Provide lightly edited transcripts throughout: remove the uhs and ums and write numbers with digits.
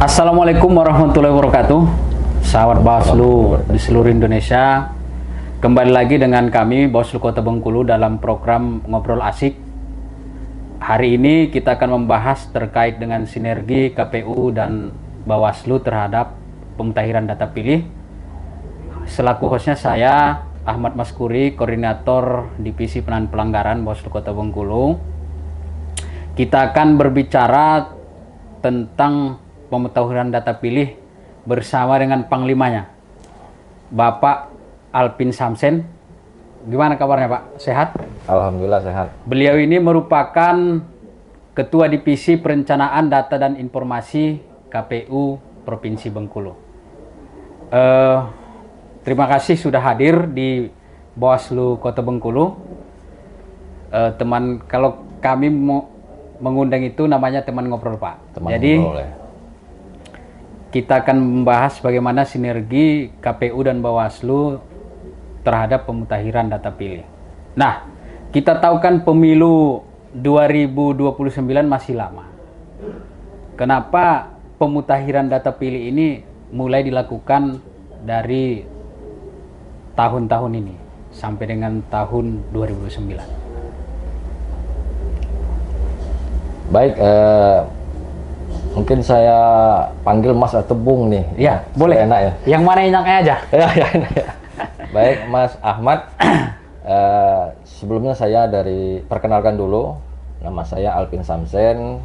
Assalamualaikum warahmatullahi wabarakatuh. Sahabat Bawaslu di seluruh Indonesia, kembali lagi dengan kami Bawaslu Kota Bengkulu dalam program Ngobrol Asik. Hari ini kita akan membahas terkait dengan sinergi KPU dan Bawaslu terhadap pemutahiran data pilih. Selaku hostnya saya Ahmad Maskuri, Koordinator Divisi Penanganan Pelanggaran Bawaslu Kota Bengkulu. Kita akan berbicara tentang pemutahiran data pilih bersama dengan Panglimanya, Bapak Alpin Samsen. Gimana kabarnya Pak? Sehat? Alhamdulillah sehat. Beliau ini merupakan Ketua Divisi Perencanaan Data dan Informasi KPU Provinsi Bengkulu. Terima kasih sudah hadir di Bawaslu Kota Bengkulu. Kalau kami mau mengundang itu namanya teman ngobrol Pak. Jadi ngobrol, ya. Kita akan membahas bagaimana sinergi KPU dan Bawaslu terhadap pemutahiran data pilih. Nah, kita tahu kan pemilu 2029 masih lama. Kenapa pemutahiran data pilih ini mulai dilakukan dari tahun-tahun ini sampai dengan tahun 2029? Baik, mungkin saya panggil Mas atau Bung nih. Ya, boleh. Enak ya. Yang mana enaknya aja. Ya, enak ya. Baik, Mas Ahmad. Sebelumnya saya perkenalkan dulu. Nama saya Alpin Samsen.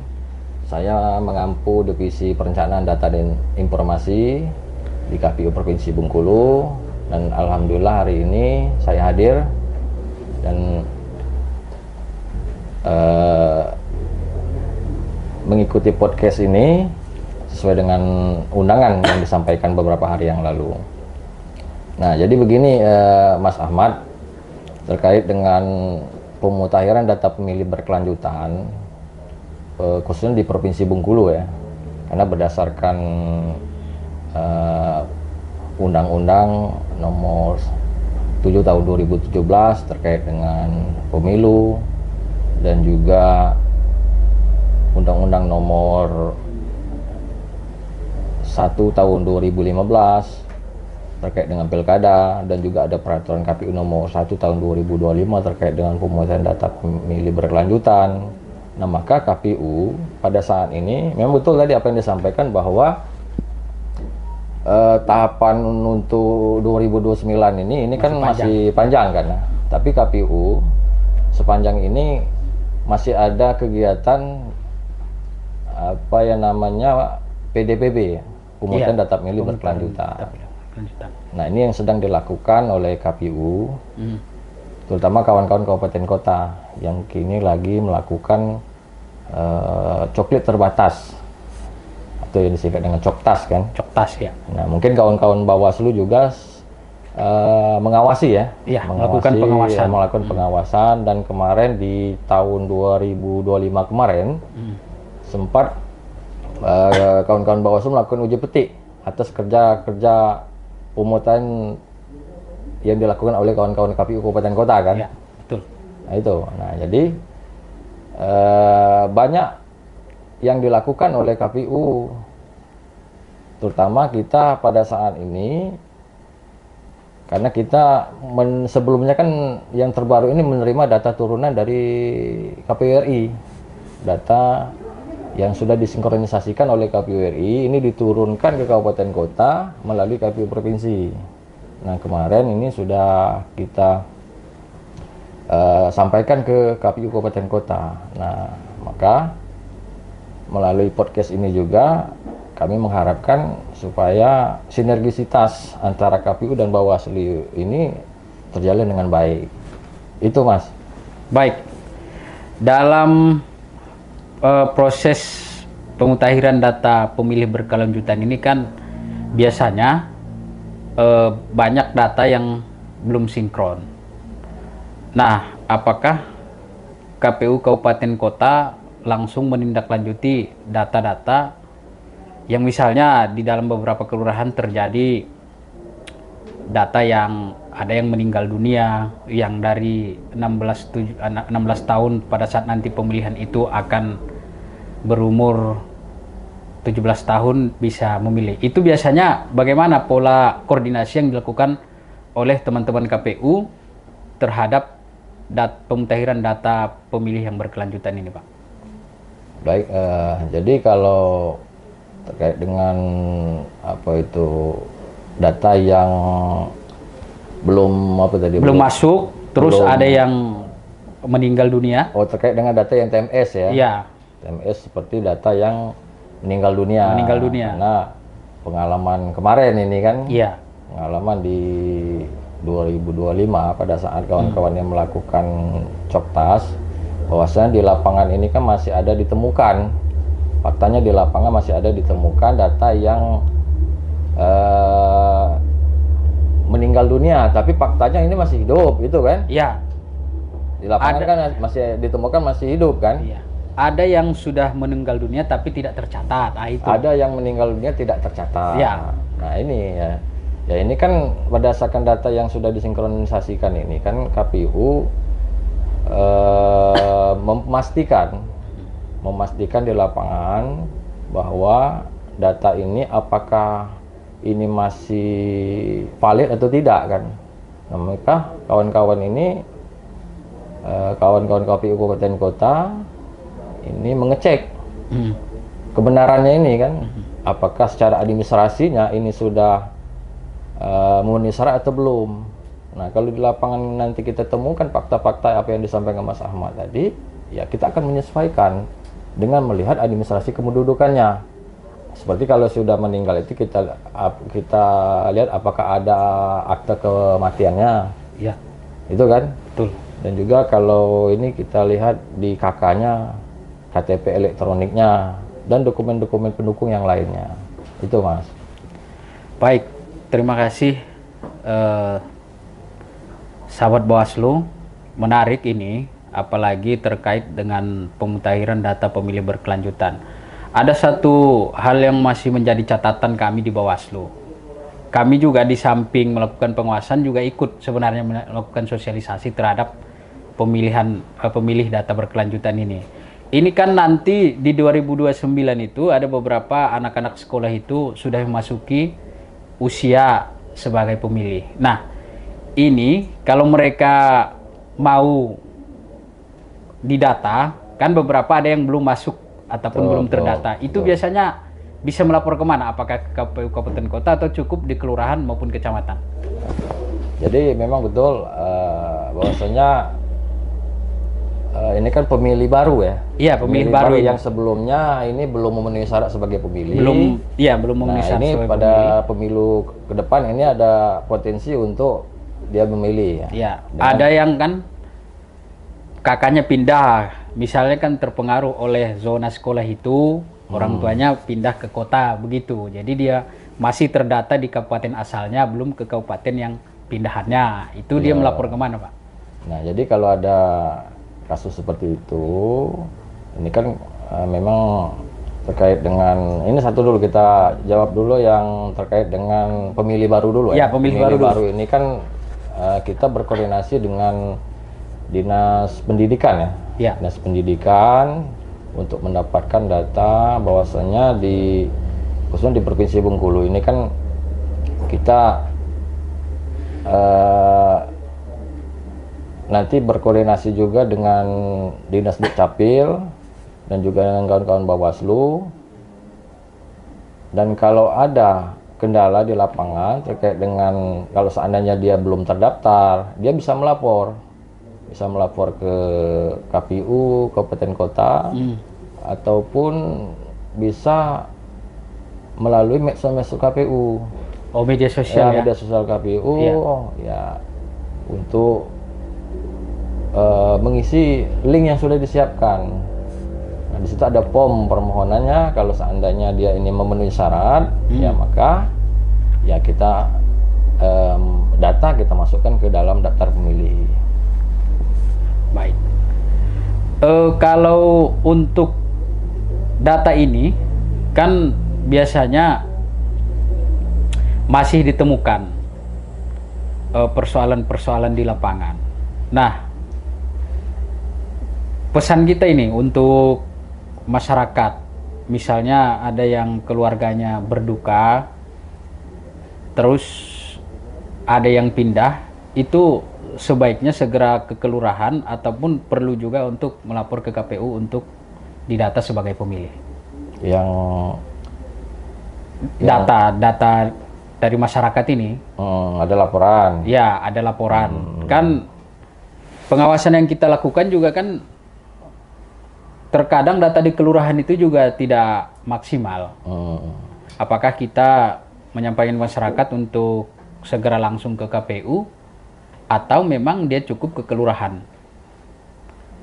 Saya mengampu Divisi Perencanaan Data dan Informasi di KPU Provinsi Bengkulu. Dan alhamdulillah hari ini saya hadir dan mengikuti podcast ini sesuai dengan undangan yang disampaikan beberapa hari yang lalu. Nah, jadi begini Mas Ahmad, terkait dengan pemutahiran data pemilih berkelanjutan, khususnya di Provinsi Bengkulu ya, karena berdasarkan Undang-Undang Nomor 7 Tahun 2017 terkait dengan pemilu dan juga Undang-Undang Nomor 1 Tahun 2015 terkait dengan pilkada, dan juga ada peraturan KPU Nomor 1 Tahun 2025 terkait dengan pemutahiran data pemilih berkelanjutan. Nah, maka KPU pada saat ini memang betul tadi apa yang disampaikan bahwa tahapan untuk 2029 ini kan masih panjang kan. Tapi KPU sepanjang ini masih ada kegiatan apa yang namanya PDPB, pemutahiran data pemilih berkelanjutan. Nah, ini yang sedang dilakukan oleh KPU, terutama kawan-kawan kabupaten kota yang kini lagi melakukan coklit terbatas atau yang disingkat dengan Coktas kan? Coktas ya. Nah, mungkin kawan-kawan Bawaslu juga mengawasi ya, melakukan pengawasan, dan kemarin di tahun 2025 kemarin sempat kawan-kawan Bawaslu melakukan uji petik atas kerja pemutahiran yang dilakukan oleh kawan-kawan KPU kabupaten kota kan? Ya, betul. Nah itu, jadi banyak yang dilakukan oleh KPU, terutama kita pada saat ini, karena kita sebelumnya kan yang terbaru ini menerima data turunan dari KPU RI, data yang sudah disinkronisasikan oleh KPU RI, ini diturunkan ke kabupaten kota melalui KPU provinsi. Nah, kemarin ini sudah kita sampaikan ke KPU kabupaten kota. Nah, maka melalui podcast ini juga kami mengharapkan supaya sinergisitas antara KPU dan Bawaslu ini terjalin dengan baik. Itu Mas. Baik. Dalam proses pemutahiran data pemilih berkelanjutan ini kan biasanya banyak data yang belum sinkron. Nah, apakah KPU Kabupaten Kota langsung menindaklanjuti data-data yang misalnya di dalam beberapa kelurahan terjadi data yang ada yang meninggal dunia, yang dari 16 tahun pada saat nanti pemilihan itu akan berumur 17 tahun bisa memilih. Itu biasanya bagaimana pola koordinasi yang dilakukan oleh teman-teman KPU terhadap pemutahiran data pemilih yang berkelanjutan ini, Pak? Baik, jadi kalau terkait dengan apa itu data yang belum apa tadi Belum masuk, terus belum- ada yang meninggal dunia. Oh, terkait dengan data yang TMS ya? Iya, TMS seperti data yang meninggal dunia. Meninggal dunia. Karena pengalaman kemarin ini kan, iya, pengalaman di 2025 pada saat kawan-kawan yang melakukan coktas, bahwasanya di lapangan ini kan masih ada ditemukan, faktanya di lapangan masih ada ditemukan data yang meninggal dunia, tapi faktanya ini masih hidup, itu kan? iya, Di lapangan Ada. kan masih ditemukan masih hidup kan? iya. Ada yang sudah meninggal dunia tapi tidak tercatat. Ah, itu. Ada yang meninggal dunia tidak tercatat. Iya. Nah ini ya, ya ini kan berdasarkan data yang sudah disinkronisasikan ini kan KPU memastikan di lapangan bahwa data ini apakah ini masih valid atau tidak kan. Nah, maka kawan-kawan ini kawan-kawan KPU kabupaten kota ini mengecek kebenarannya ini kan, apakah secara administrasinya ini sudah memenuhi syarat atau belum. Nah, kalau di lapangan nanti kita temukan fakta-fakta apa yang disampaikan Mas Ahmad tadi, ya kita akan menyesuaikan dengan melihat administrasi kependudukannya. Seperti kalau sudah meninggal itu kita lihat apakah ada akte kematiannya, Iya, itu kan. betul. Dan juga kalau ini kita lihat di KK-nya, KTP elektroniknya, dan dokumen-dokumen pendukung yang lainnya. Itu Mas. Baik, terima kasih sahabat Bawaslu. Menarik ini, apalagi terkait dengan pemutahiran data pemilih berkelanjutan. Ada satu hal yang masih menjadi catatan kami di Bawaslu. Kami juga di samping melakukan pengawasan juga ikut sebenarnya melakukan sosialisasi terhadap pemilih data berkelanjutan ini. Ini kan nanti di 2029 itu ada beberapa anak-anak sekolah itu sudah memasuki usia sebagai pemilih. Nah, ini kalau mereka mau didata, kan beberapa ada yang belum masuk ataupun belum terdata. Itu biasanya bisa melapor kemana? Apakah ke KPU Kabupaten Kota atau cukup di kelurahan maupun kecamatan? Jadi memang betul bahwasanya ini kan pemilih baru ya. Iya, pemilih baru ini. yang sebelumnya ini belum memenuhi syarat sebagai pemilih. Belum memenuhi Nah, syarat ini sebagai pada pemilih. pemilu ke depan ini ada potensi untuk dia memilih ya. Iya, ada yang kan kakaknya pindah, misalnya kan terpengaruh oleh zona sekolah itu, orang tuanya pindah ke kota begitu. Jadi dia masih terdata di kabupaten asalnya, belum ke kabupaten yang pindahannya. Itu dia melapor kemana, Pak? Nah, jadi kalau ada kasus seperti itu, ini kan memang terkait dengan ini satu dulu kita jawab dulu yang terkait dengan pemilih baru dulu Ya, ya. pemilih baru dulu. ini kan kita berkoordinasi dengan Dinas Pendidikan ya. Ya. Dinas Pendidikan untuk mendapatkan data bahwasanya khususnya di Provinsi Bengkulu ini kan kita nanti berkoordinasi juga dengan Dinas Dukcapil dan juga dengan kawan-kawan Bawaslu. Dan kalau ada kendala di lapangan terkait dengan kalau seandainya dia belum terdaftar, dia bisa melapor ke KPU Kabupaten Kota ataupun bisa melalui medsos KPU. Oh, media sosial ya? Media sosial KPU ya untuk mengisi link yang sudah disiapkan. Nah, di situ ada form permohonannya. Kalau seandainya dia ini memenuhi syarat, ya maka ya kita data kita masukkan ke dalam daftar pemilih. Baik. Kalau untuk data ini kan biasanya masih ditemukan persoalan-persoalan di lapangan. Nah, pesan kita ini untuk masyarakat misalnya ada yang keluarganya berduka, terus ada yang pindah, itu sebaiknya segera ke kelurahan ataupun perlu juga untuk melapor ke KPU untuk didata sebagai pemilih. Yang Data dari masyarakat ini, ada laporan. ya ada laporan. Kan pengawasan yang kita lakukan juga kan terkadang data di kelurahan itu juga tidak maksimal. Apakah kita menyampaikan masyarakat untuk segera langsung ke KPU atau memang dia cukup ke kelurahan?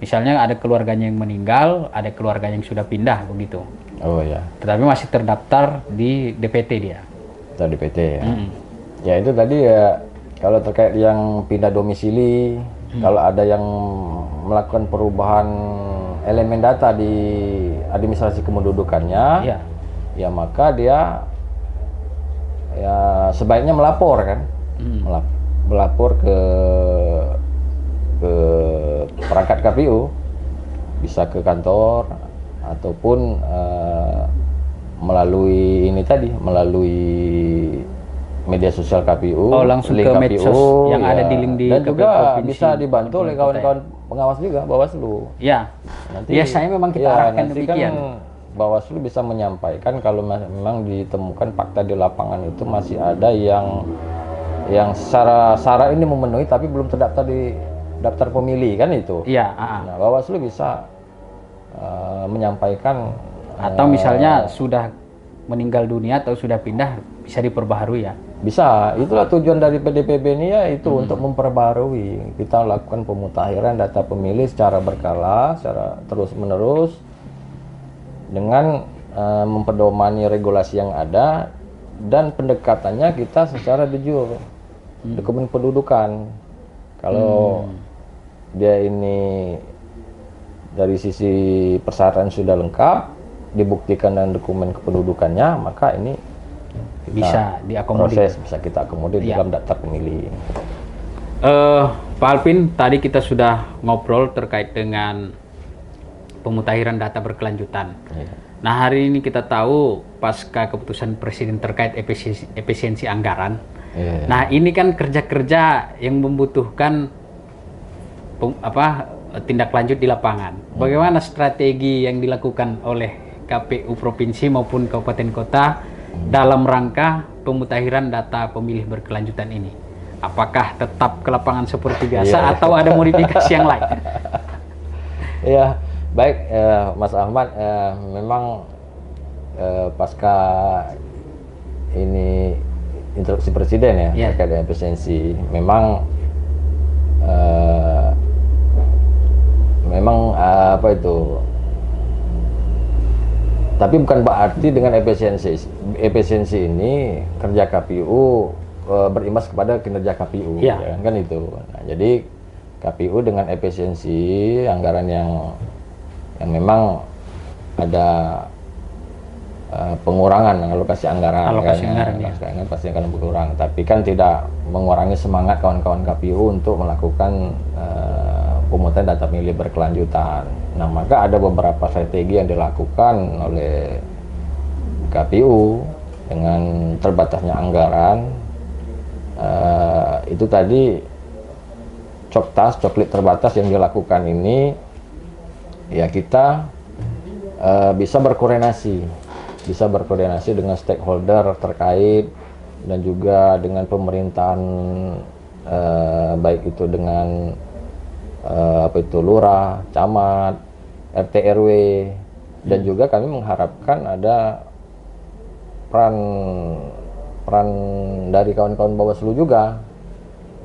Misalnya ada keluarganya yang meninggal, ada keluarga yang sudah pindah begitu. Oh ya. Tetapi masih terdaftar di DPT dia. Tadi PT ya. Ya itu tadi ya, kalau terkait yang pindah domisili, kalau ada yang melakukan perubahan elemen data di administrasi kependudukannya, Iya. ya maka dia ya sebaiknya melapor kan, melapor ke perangkat KPU, bisa ke kantor ataupun melalui ini tadi, melalui media sosial KPU, Oh, langsung link ke KPU, medsos yang ada di link di dan KPU juga provinsi, bisa dibantu oleh kawan-kawan pengawas juga, Bawaslu. Ya. Nanti Biasanya memang kita arahkan nanti demikian. kan Bawaslu bisa menyampaikan kalau memang ditemukan fakta di lapangan itu masih ada yang secara ini memenuhi tapi belum terdaftar di daftar pemilih kan itu. Iya, Nah, Bawaslu bisa menyampaikan atau misalnya sudah meninggal dunia atau sudah pindah bisa diperbaharui ya. bisa. Itulah tujuan dari PDPB ini ya, itu untuk memperbarui. Kita lakukan pemutakhiran data pemilih secara berkala, secara terus-menerus dengan mempedomani regulasi yang ada dan pendekatannya kita secara de jure, dokumen pendudukan. Kalau dia ini dari sisi persyaratan sudah lengkap, dibuktikan dengan dokumen kependudukannya, maka ini Bisa diakomodir. proses bisa kita akomodir Iya. dalam daftar pemilih. Pak Alvin, tadi kita sudah ngobrol terkait dengan pemutakhiran data berkelanjutan. Iya. Nah, hari ini kita tahu pasca keputusan Presiden terkait efisiensi anggaran. Iya. Nah, ini kan kerja-kerja yang membutuhkan tindak lanjut di lapangan. Bagaimana strategi yang dilakukan oleh KPU provinsi maupun kabupaten kota dalam rangka pemutakhiran data pemilih berkelanjutan ini? Apakah tetap ke lapangan seperti biasa atau ada modifikasi yang lain? Ya, baik Mas Ahmad, memang pasca ini instruksi Presiden ya terkait dengan efisiensi, memang apa itu? Tapi bukan berarti dengan efisiensi ini kerja KPU berimbas kepada kinerja KPU, ya kan itu. Nah, jadi KPU dengan efisiensi anggaran yang memang ada pengurangan alokasi anggaran, anggaran pasti akan berkurang. Tapi kan tidak mengurangi semangat kawan-kawan KPU untuk melakukan pemungutan data pemilih berkelanjutan. Nah, maka ada beberapa strategi yang dilakukan oleh KPU dengan terbatasnya anggaran. Itu tadi coklit terbatas yang dilakukan ini, ya kita bisa berkoordinasi dengan stakeholder terkait dan juga dengan pemerintahan, baik itu dengan lurah, camat, RT RW, dan juga kami mengharapkan ada peran dari kawan-kawan Bawaslu juga.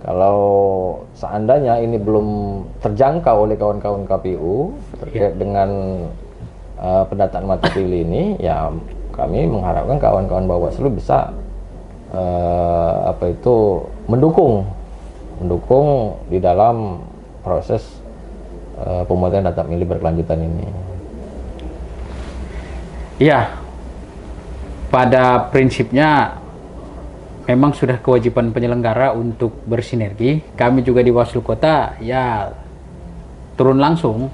Kalau seandainya ini belum terjangkau oleh kawan-kawan KPU terkait dengan pendataan mata pilih ini, ya kami mengharapkan kawan-kawan Bawaslu bisa mendukung di dalam proses pemungutan data pemilih berkelanjutan ini. Iya, pada prinsipnya memang sudah kewajiban penyelenggara untuk bersinergi. Kami juga di Bawaslu Kota ya turun langsung,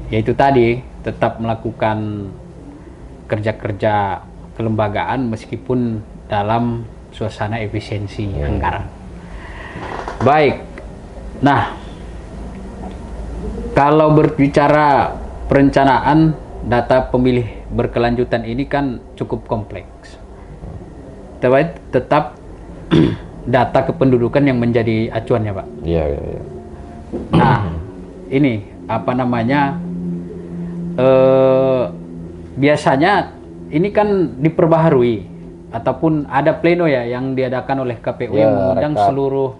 yaitu tadi tetap melakukan kerja-kerja kelembagaan meskipun dalam suasana efisiensi anggaran. Baik. Nah, kalau berbicara perencanaan data pemilih berkelanjutan ini kan cukup kompleks. Tetap data kependudukan yang menjadi acuannya, Pak. Iya, iya, iya. Nah, ini apa namanya? Biasanya ini kan diperbaharui ataupun ada pleno ya yang diadakan oleh KPU Ya, yang mengundang rekap. seluruh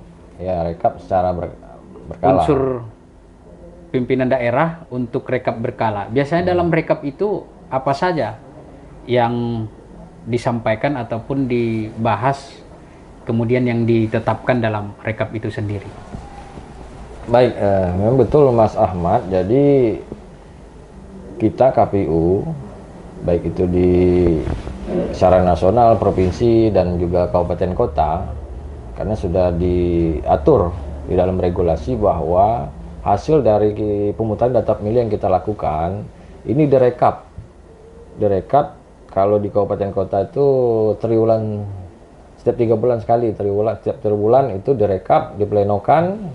Ya, rekap secara berkala. unsur pimpinan daerah untuk rekap berkala. Biasanya dalam rekap itu apa saja yang disampaikan ataupun dibahas kemudian yang ditetapkan dalam rekap itu sendiri. Baik, memang betul Mas Ahmad. Jadi kita KPU, baik itu di secara nasional, provinsi, dan juga kabupaten kota, karena sudah diatur di dalam regulasi bahwa hasil dari pemungutan data pemilih yang kita lakukan ini direkap. Kalau di kabupaten kota itu triwulan setiap 3 bulan sekali, setiap triwulan itu direkap, diplenokan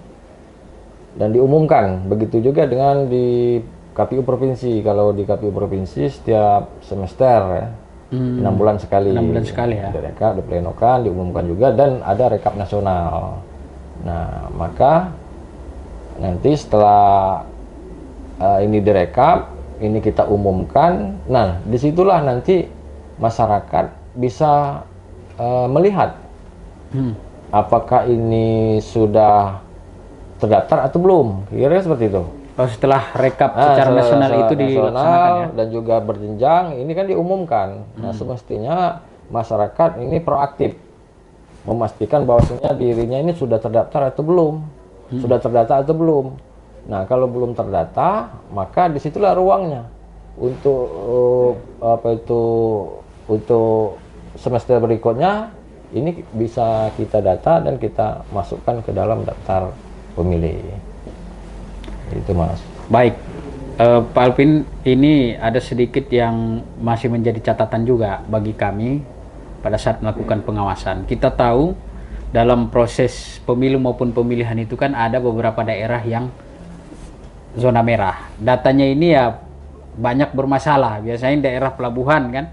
dan diumumkan. Begitu juga dengan di KPU provinsi. Kalau di KPU provinsi setiap semester ya, 6 bulan sekali. 6 bulan sekali ya. Direkap, diplenokan, diumumkan juga, dan ada rekap nasional. Nah, maka nanti setelah ini direkap, ini kita umumkan. Nah, disitulah nanti masyarakat bisa melihat apakah ini sudah terdaftar atau belum. Kira-kira seperti itu. Oh, setelah rekap secara nasional itu dilaksanakan ya. Dan juga berjenjang, ini kan diumumkan. Nah, semestinya masyarakat ini proaktif memastikan bahwasanya dirinya ini sudah terdaftar atau belum, sudah terdata atau belum. Nah, kalau belum terdata, maka disitulah ruangnya untuk untuk semester berikutnya ini bisa kita data dan kita masukkan ke dalam daftar pemilih. Itu Mas. Baik, Pak Alvin, ini ada sedikit yang masih menjadi catatan juga bagi kami pada saat melakukan pengawasan. Kita tahu dalam proses pemilu maupun pemilihan itu kan ada beberapa daerah yang zona merah. Datanya ini ya banyak bermasalah. Biasanya daerah pelabuhan kan,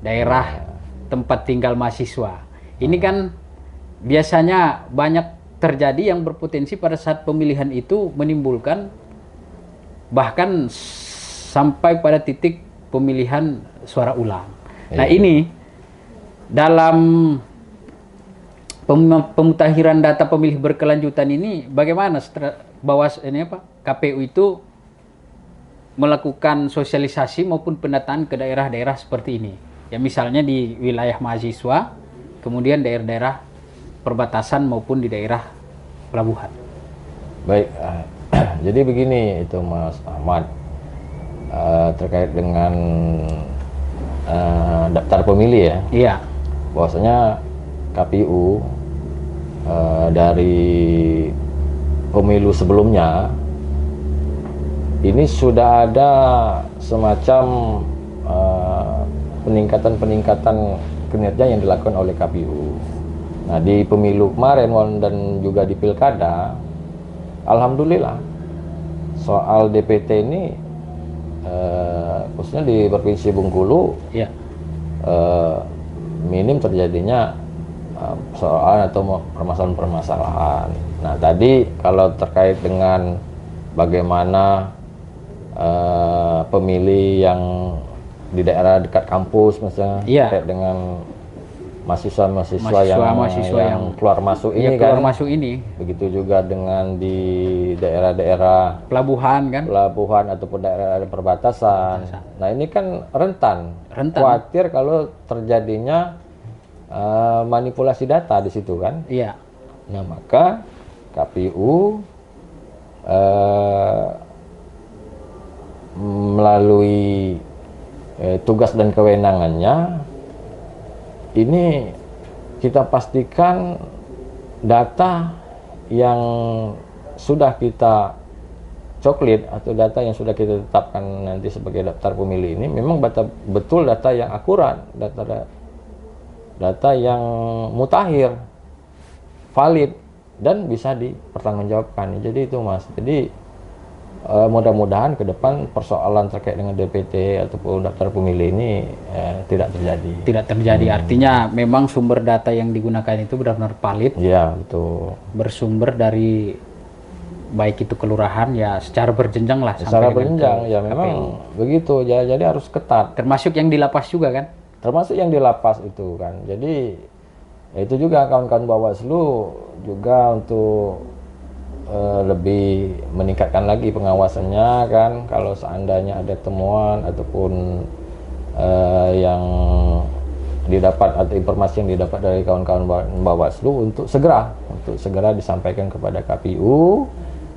daerah tempat tinggal mahasiswa. Ini kan biasanya banyak terjadi yang berpotensi pada saat pemilihan itu menimbulkan bahkan sampai pada titik pemilihan suara ulang. Nah, ini dalam pemutakhiran data pemilih berkelanjutan ini bagaimana KPU itu melakukan sosialisasi maupun pendataan ke daerah-daerah seperti ini. Ya, misalnya di wilayah mahasiswa, kemudian daerah-daerah perbatasan maupun di daerah pelabuhan. Baik, jadi begini itu Mas Ahmad, terkait dengan daftar pemilih ya. Iya. Bahwasanya KPU dari pemilu sebelumnya ini sudah ada semacam peningkatan kinerja yang dilakukan oleh KPU. Nah, di pemilu kemarin dan juga di pilkada, alhamdulillah soal DPT ini khususnya di Provinsi Bengkulu Ya. minim terjadinya soal atau permasalahan-permasalahan. Nah, tadi kalau terkait dengan bagaimana pemilih yang di daerah dekat kampus misalnya, Iya. terkait dengan mahasiswa yang keluar masuk ini keluar kan. masuk ini. Begitu juga dengan di daerah-daerah Pelabuhan kan. pelabuhan ataupun daerah perbatasan. Nah, ini kan rentan. Khawatir kalau terjadinya manipulasi data di situ kan. Iya. Nah, maka KPU melalui tugas dan kewenangannya ini kita pastikan data yang sudah kita coklit atau data yang sudah kita tetapkan nanti sebagai daftar pemilih ini memang betul data yang akurat, data yang mutakhir, valid, dan bisa dipertanggungjawabkan. Jadi itu Mas. Jadi mudah-mudahan ke depan persoalan terkait dengan DPT ataupun daftar pemilih ini tidak terjadi. Tidak terjadi. Artinya memang sumber data yang digunakan itu benar-benar valid. Iya, betul. Bersumber dari baik itu kelurahan ya secara berjenjang lah. Secara berjenjang ya memang begitu. Jadi harus ketat. Termasuk yang di lapas juga kan? Termasuk yang di lapas itu kan. Jadi ya itu juga kawan-kawan Bawaslu juga untuk lebih meningkatkan lagi pengawasannya kan. Kalau seandainya ada temuan ataupun yang didapat atau informasi yang didapat dari kawan-kawan Bawaslu untuk segera disampaikan kepada KPU,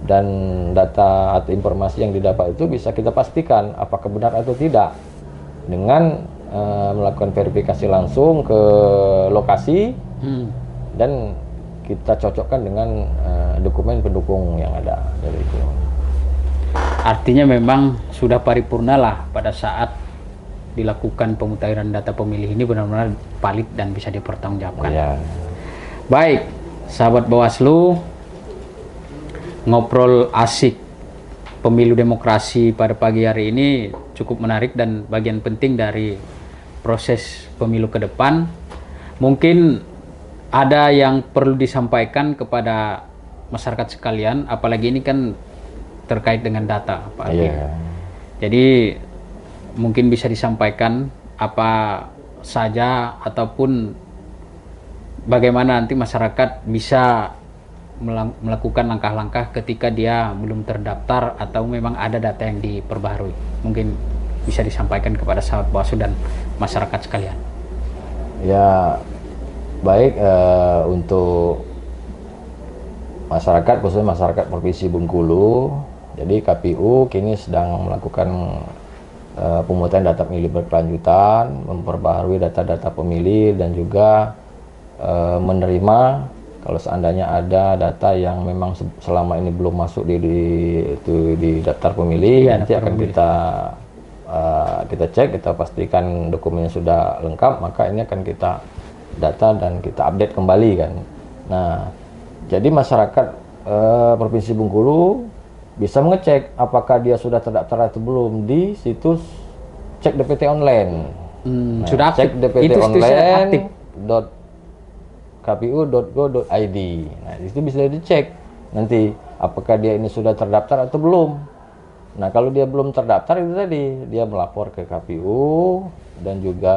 dan data atau informasi yang didapat itu bisa kita pastikan apakah benar atau tidak dengan melakukan verifikasi langsung ke lokasi dan kita cocokkan dengan dokumen pendukung yang ada dari itu. Artinya memang sudah paripurna lah pada saat dilakukan pemutahiran data pemilih ini benar-benar valid dan bisa dipertanggungjawabkan. Ya. Baik, sahabat Bawaslu, ngobrol asik pemilu demokrasi pada pagi hari ini cukup menarik dan bagian penting dari proses pemilu ke depan. Mungkin ada yang perlu disampaikan kepada masyarakat sekalian, apalagi ini kan terkait dengan data, Pak Alvin. Yeah. Jadi mungkin bisa disampaikan apa saja ataupun bagaimana nanti masyarakat bisa melakukan langkah-langkah ketika dia belum terdaftar atau memang ada data yang diperbaharui. Mungkin bisa disampaikan kepada sahabat Bawaslu dan masyarakat sekalian. Ya, baik, untuk masyarakat, khususnya masyarakat Provinsi Bengkulu, jadi KPU kini sedang melakukan pemungutan data pemilih berkelanjutan, memperbaharui data-data pemilih, dan juga menerima kalau seandainya ada data yang memang selama ini belum masuk di daftar pemilih, ya, nanti akan kita cek, kita pastikan dokumennya sudah lengkap, maka ini akan kita data dan kita update kembali kan. Nah, jadi masyarakat Provinsi Bengkulu bisa mengecek apakah dia sudah terdaftar atau belum di situs cek DPT online. Nah, sudah cek DPT online kpu.go.id. Nah, itu bisa dicek nanti apakah dia ini sudah terdaftar atau belum. Nah, kalau dia belum terdaftar, itu tadi dia melapor ke KPU dan juga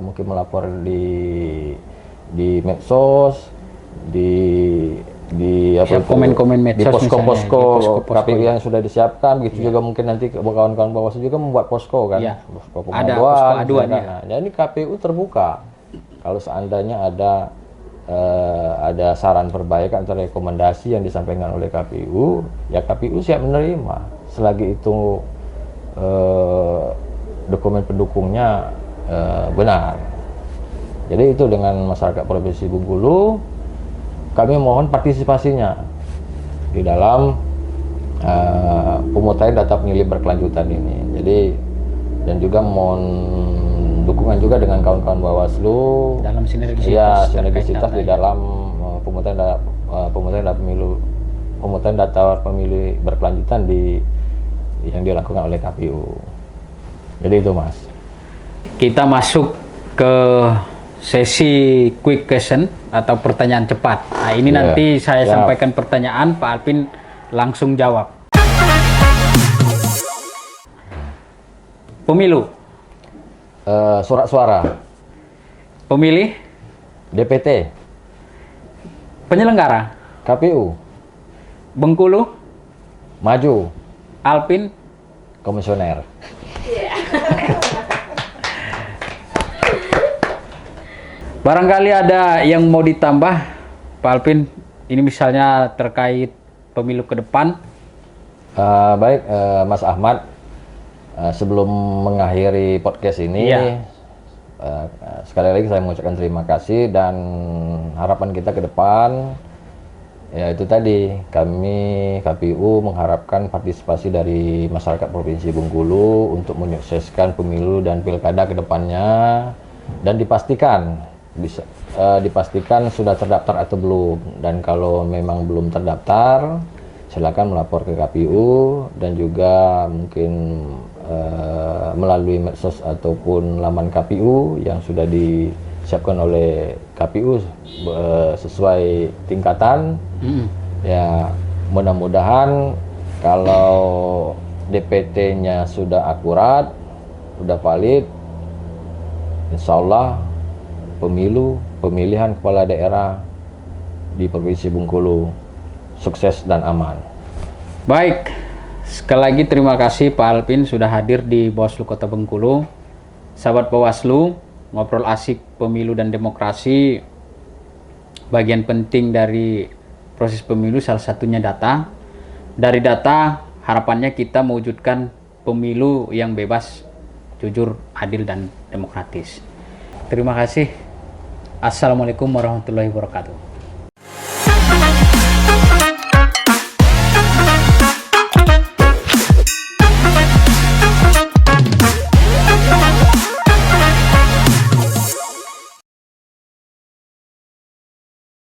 mungkin melapor di medsos, di apa itu, komen-komen medsos, di posko-posko KPU ya. yang sudah disiapkan, gitu juga mungkin nanti kawan-kawan Bawaslu juga membuat posko kan, ya. posko ada pengaduan, posko aduan ya. Nah, jadi KPU terbuka kalau seandainya ada saran perbaikan atau rekomendasi yang disampaikan oleh KPU, ya KPU siap menerima selagi itu dokumen pendukungnya benar. Jadi itu dengan masyarakat Provinsi Bengkulu, kami mohon partisipasinya di dalam pemungutan data pemilih berkelanjutan ini. Jadi dan juga mohon dukungan juga dengan kawan-kawan Bawaslu dalam sinergisitas, ya, sinergisitas di dalam pemungutan data pemilih berkelanjutan yang dilakukan oleh KPU. Jadi itu Mas. Kita masuk ke sesi quick question atau pertanyaan cepat. Nah, ini nanti saya sampaikan pertanyaan, Pak Alvin langsung jawab. Pemilu. Surat suara. Pemilih. DPT. Penyelenggara. KPU. Bengkulu. Maju. Alvin. Komisioner. Barangkali ada yang mau ditambah, Pak Alvin, ini misalnya terkait pemilu ke depan. Baik, Mas Ahmad, sebelum mengakhiri podcast ini, sekali lagi saya mengucapkan terima kasih dan harapan kita ke depan Ya itu tadi, kami KPU mengharapkan partisipasi dari masyarakat Provinsi Bengkulu untuk menyukseskan pemilu dan pilkada ke depannya, dan dipastikan sudah terdaftar atau belum, dan kalau memang belum terdaftar silakan melapor ke KPU, dan juga mungkin melalui medsos ataupun laman KPU yang sudah disiapkan oleh KPU sesuai tingkatan. Ya mudah-mudahan kalau DPT-nya sudah akurat, sudah valid, insya Allah pemilihan kepala daerah di Provinsi Bengkulu sukses dan aman. Baik, sekali lagi terima kasih Pak Alpin sudah hadir di Bawaslu Kota Bengkulu. Sahabat Bawaslu, ngobrol asik pemilu dan demokrasi, bagian penting dari proses pemilu salah satunya data. Dari data, harapannya kita mewujudkan pemilu yang bebas, jujur, adil, dan demokratis. Terima kasih. Assalamualaikum warahmatullahi wabarakatuh.